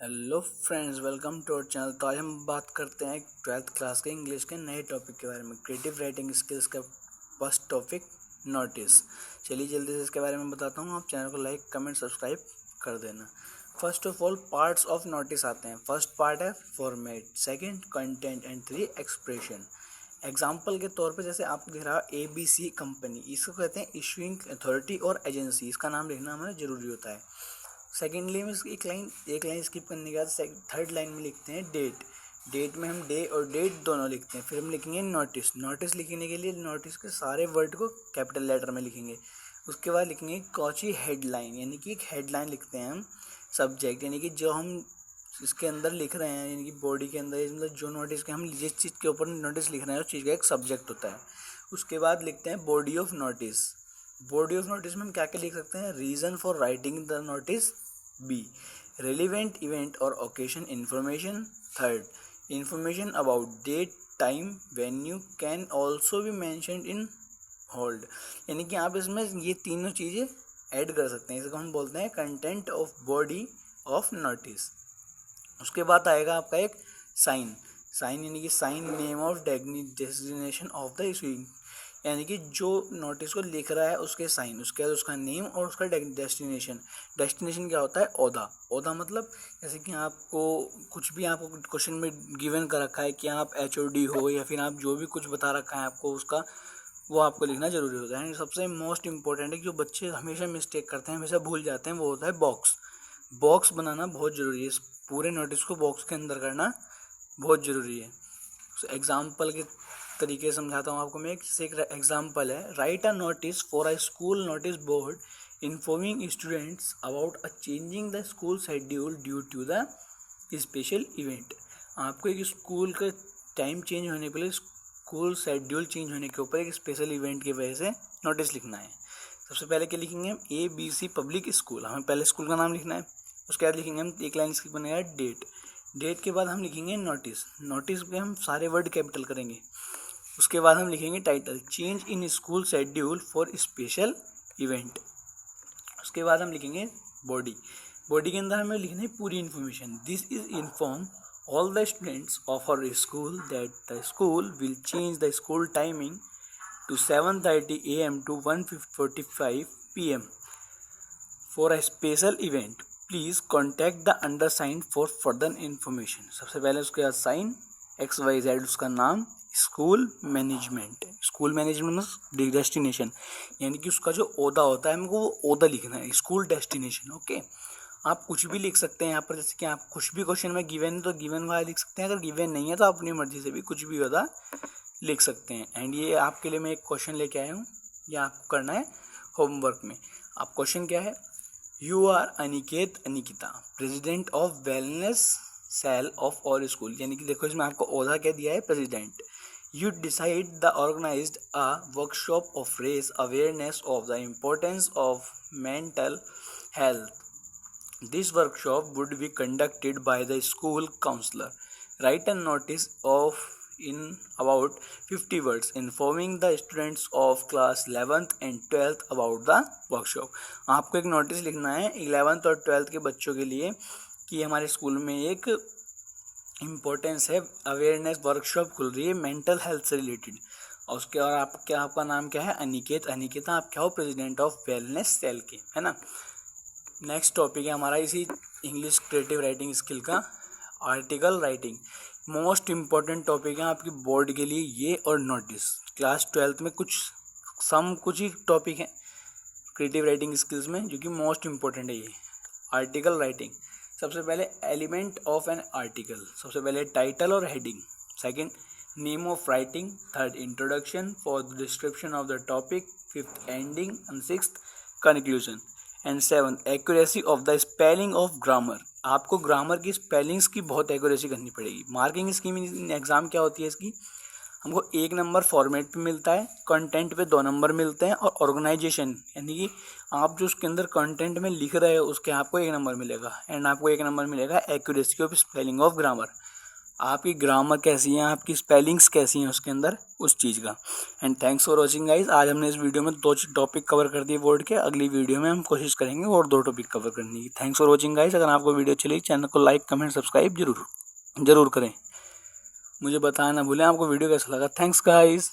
Hello friends, welcome to our channel. तो आज हम बात करते हैं 12th क्लास के इंग्लिश के नए टॉपिक के बारे में, क्रिएटिव राइटिंग स्किल्स का फर्स्ट टॉपिक नोटिस। चलिए जल्दी से इसके बारे में बताता हूँ। आप चैनल को लाइक कमेंट सब्सक्राइब कर देना। First of all parts of notice आते हैं। फर्स्ट पार्ट है format, second content and three expression. Example के तौर पे जैसे आपको दिख रहा है ABC कंपनी, इसको कहते हैं इशूइंग अथॉरिटी और एजेंसी। इसका नाम लिखना हमारा जरूरी होता है। सेकेंडली में एक लाइन स्किप करने के बाद थर्ड लाइन में लिखते हैं डेट। डेट में हम डे और डेट दोनों लिखते हैं। फिर हम लिखेंगे नोटिस। नोटिस लिखने के लिए नोटिस के सारे वर्ड को कैपिटल लेटर में लिखेंगे। उसके बाद लिखेंगे कॉची हेडलाइन, यानी कि एक हेडलाइन लिखते हैं हम। सब्जेक्ट यानी कि जो हम इसके अंदर लिख रहे हैं, यानी कि बॉडी के अंदर, मतलब जो नोटिस के हम जिस चीज़ के ऊपर नोटिस लिख रहे हैं उस चीज़ का एक सब्जेक्ट होता है। उसके बाद लिखते हैं body of notice. Body of notice में हम क्या क्या लिख सकते हैं? Reason for writing the notice, B. Relevant event or occasion information. Third, information about date, time, venue can also be mentioned in hold. यानी कि आप इसमें ये तीनों चीज़ें ऐड कर सकते हैं। इसको हम बोलते हैं content of body of notice. उसके बाद आएगा आपका एक साइन। साइन यानी कि sign name of destination of the issuing, यानी कि जो नोटिस को लिख रहा है उसके साइन, उसके बाद उसका नेम और उसका डेस्टिनेशन। डेस्टिनेशन क्या होता है? ओदा। ओदा मतलब जैसे कि आपको कुछ भी आपको क्वेश्चन में गिवन कर रखा है कि आप HOD हो, या फिर आप जो भी कुछ बता रखा है आपको उसका, वो आपको लिखना जरूरी होता है। सबसे मोस्ट इंपॉर्टेंट है कि जो बच्चे हमेशा मिस्टेक करते हैं, हमेशा भूल जाते हैं, वो होता है बॉक्स। बॉक्स बनाना बहुत ज़रूरी है। इस पूरे नोटिस को बॉक्स के अंदर करना बहुत ज़रूरी है। एग्जाम्पल के तरीके से समझाता हूँ आपको मैं। एक एग्जाम्पल है, write a notice for a school notice board informing students about a changing the school schedule due to the special event. आपको एक स्कूल का टाइम चेंज होने के लिए, स्कूल शेड्यूल चेंज होने के ऊपर एक स्पेशल इवेंट की वजह से नोटिस लिखना है। सबसे पहले क्या लिखेंगे हम? ABC पब्लिक स्कूल, हमें पहले स्कूल का नाम लिखना है। उसके बाद लिखेंगे हम, एक लाइन इसकी बनेगा डेट। डेट के बाद हम लिखेंगे नोटिस। नोटिस पे हम सारे वर्ड कैपिटल करेंगे। उसके बाद हम लिखेंगे title, change in school schedule for special event. उसके बाद हम लिखेंगे बॉडी। बॉडी के अंदर हमें लिखना है पूरी information. This is inform all the students of our school that the school will change the school timing to 7:30 AM to 1:45 PM for a special event. Please contact the undersigned for further information. सबसे पहले उसके बाद sign XYZ, उसका नाम, school management. School management destination, यानी कि उसका जो ओदा होता है हमको वो ओदा लिखना है, स्कूल डेस्टिनेशन। ओके, आप कुछ भी लिख सकते हैं यहाँ पर। जैसे कि आप कुछ भी क्वेश्चन में गिवन है तो गिवन वाला लिख सकते हैं। अगर गिवन नहीं है तो अपनी मर्जी से भी कुछ भी ओदा लिख सकते हैं। एंड ये आपके लिए मैं एक क्वेश्चन लेके आया हूँ, ये आपको करना है होमवर्क में। आप क्वेश्चन क्या है? You are Aniket Anikita, president of wellness cell of our school. यानी कि देखो इसमें आपको ओहदा क्या दिया है? President. You decide the organized a workshop of raise awareness of the importance of mental health. This workshop would be conducted by the school counselor. Write a notice of in about 50 words informing the students of class 11th and 12th about the workshop. आपको एक notice लिखना है 11th और 12th के बच्चों के लिए कि हमारे स्कूल में एक इम्पोर्टेंस है, अवेयरनेस वर्कशॉप खुल रही है मेंटल हेल्थ से रिलेटेड। और उसके और आपका नाम क्या है? अनिकेत अनिकेता। आप क्या हो? प्रेसिडेंट ऑफ वेलनेस सेल के, है ना। नेक्स्ट टॉपिक है हमारा इसी इंग्लिश क्रिएटिव राइटिंग स्किल का, article writing. Most important topic है आपकी बोर्ड के लिए ये और नोटिस। क्लास 12th में कुछ ही टॉपिक हैं क्रिएटिव राइटिंग स्किल्स में जो कि मोस्ट इम्पॉर्टेंट है। ये आर्टिकल राइटिंग। सबसे पहले एलिमेंट ऑफ एन आर्टिकल, सबसे पहले टाइटल और heading. Second, name of writing. Third, introduction for the description of the topic. Fifth, ending. And sixth, conclusion. And seven, accuracy of the spelling of grammar. आपको grammar की spellings की बहुत accuracy करनी पड़ेगी। Marking scheme in exam क्या होती है इसकी? हमको 1 नंबर फॉर्मेट पे मिलता है, कंटेंट पे 2 नंबर मिलते हैं, और ऑर्गेनाइजेशन यानी कि आप जो उसके अंदर कंटेंट में लिख रहे हो उसके आपको 1 नंबर मिलेगा। एंड आपको 1 नंबर मिलेगा accuracy of spelling of grammar. आपकी ग्रामर कैसी है, आपकी स्पेलिंग्स कैसी हैं उसके अंदर, उस चीज़ का। And thanks for watching guys. आज हमने इस वीडियो में 2 टॉपिक कवर कर दिए बोर्ड के। अगली वीडियो में हम कोशिश करेंगे और 2 टॉपिक कवर करने की। Thanks for watching guys. अगर आपको वीडियो अच्छी लगी चैनल को लाइक कमेंट सब्सक्राइब जरूर करें। मुझे बताना ना भूलें आपको वीडियो कैसा लगा। Thanks guys.